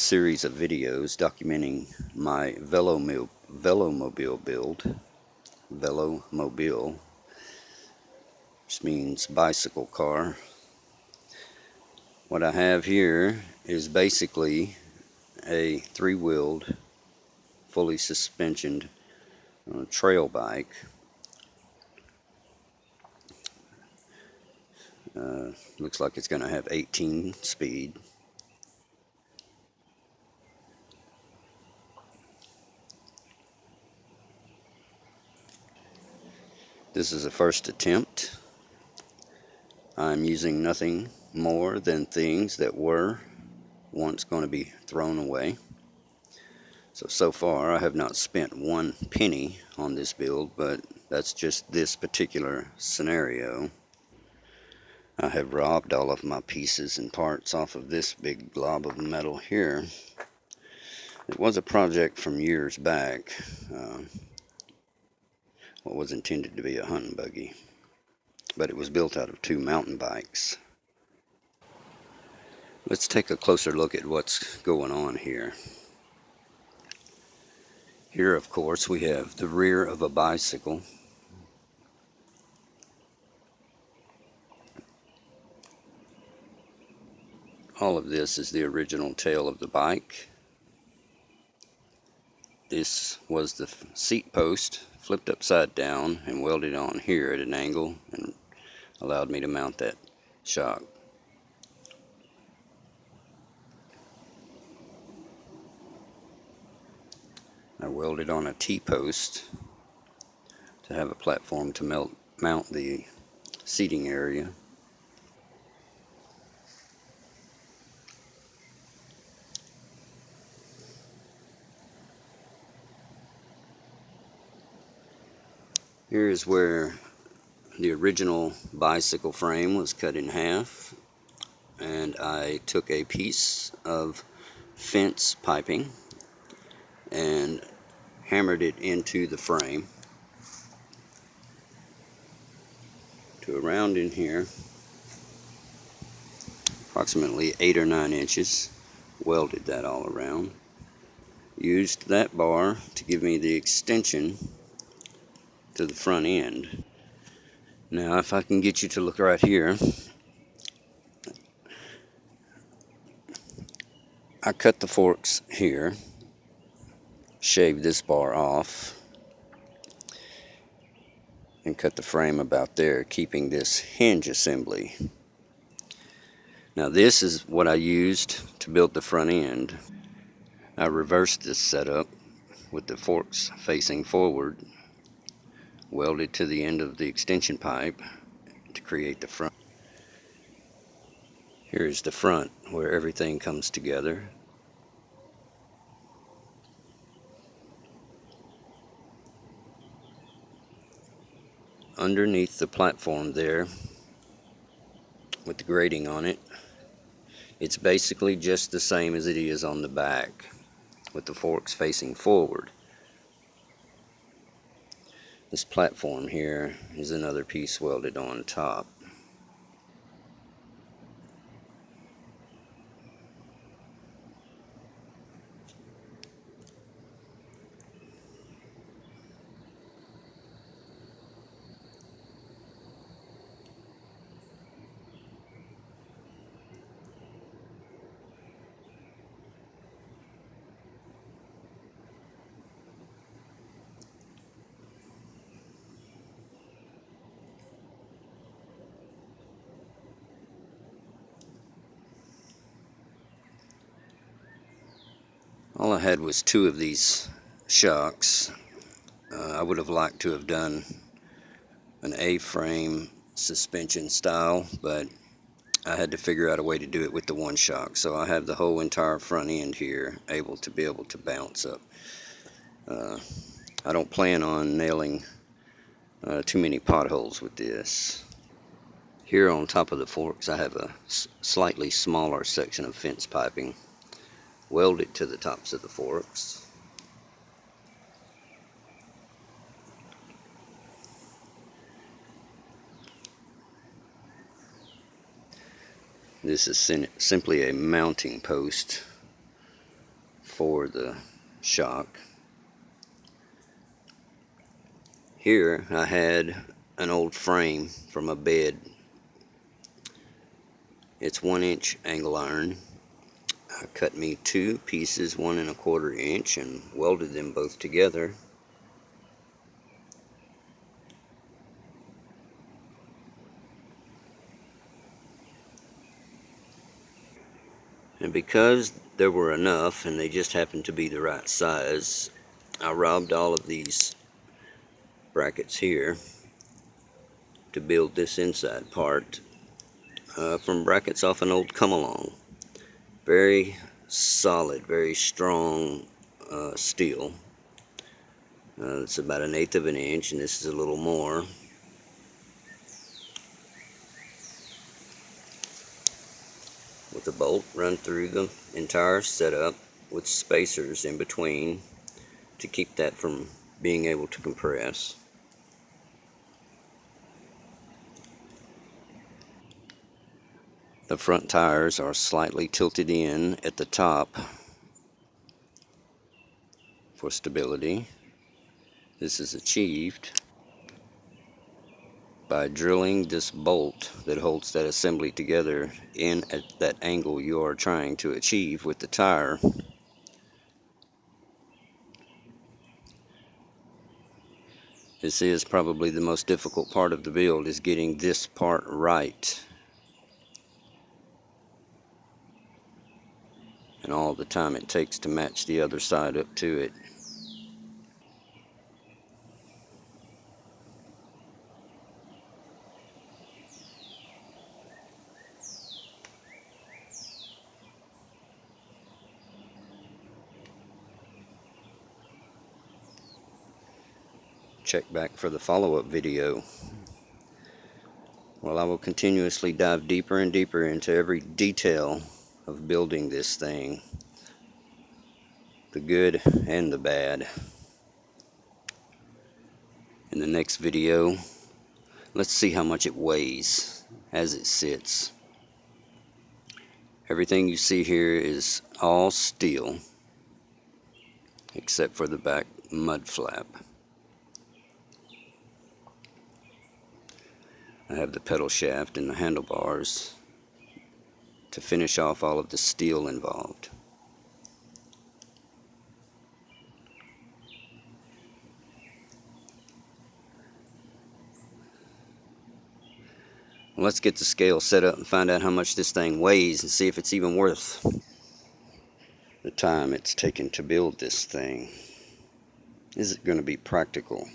series of videos documenting my velomobile build. Velomobile, which means bicycle car. What I have here is basically a three-wheeled, fully suspensioned trail bike. Looks like it's going to have 18 speed. This is a first attempt. I'm using nothing more than things that were once going to be thrown away. So far I have not spent one penny on this build, but that's just this particular scenario. I have robbed all of my pieces and parts off of this big glob of metal here. It was a project from years back, what was intended to be a hunting buggy, but it was built out of two mountain bikes. Let's take a closer look at what's going on here. Here, of course, we have the rear of a bicycle. All of this is the original tail of the bike. This was the seat post flipped upside down and welded on here at an angle and allowed me to mount that shock. I welded on a T-post to have a platform to mount the seating area. Here is where the original bicycle frame was cut in half, and I took a piece of fence piping and hammered it into the frame to around in here, approximately 8 or 9 inches. Welded that all around. Used that bar to give me the extension to the front end. Now if I can get you to look right here, I cut the forks here, shaved this bar off, and cut the frame about there, keeping this hinge assembly. Now this is what I used to build the front end. I reversed this setup with the forks facing forward, welded to the end of the extension pipe to create the front. Here is the front where everything comes together. Underneath the platform there, with the grating on it, it's basically just the same as it is on the back, with the forks facing forward. This platform here is another piece welded on top. All I had was 2 of these shocks. I would have liked to have done an A-frame suspension style, but I had to figure out a way to do it with the one shock. So I have the whole entire front end here able to bounce up. I don't plan on nailing too many potholes with this. Here on top of the forks I have a slightly smaller section of fence piping welded to the tops of the forks. This is simply a mounting post for the shock. Here I had an old frame from a bed. It's 1-inch angle iron. I cut me 2 pieces, 1 1/4 inch, and welded them both together. And because there were enough and they just happened to be the right size, I robbed all of these brackets here to build this inside part from brackets off an old come-along. Very solid, very strong steel. It's about 1/8 of an inch, and this is a little more. With a bolt run through the entire setup with spacers in between to keep that from being able to compress. The front tires are slightly tilted in at the top for stability. This is achieved by drilling this bolt that holds that assembly together in at that angle you are trying to achieve with the tire. This is probably the most difficult part of the build, is getting this part right. And all the time it takes to match the other side up to it. Check back for the follow-up video. Well, I will continuously dive deeper and deeper into every detail of building this thing, the good and the bad. In the next video, let's see how much it weighs as it sits. Everything you see here is all steel except for the back mud flap. I have the pedal shaft and the handlebars to finish off all of the steel involved. Let's get the scale set up and find out how much this thing weighs and see if it's even worth the time it's taken to build this thing. Is it going to be practical?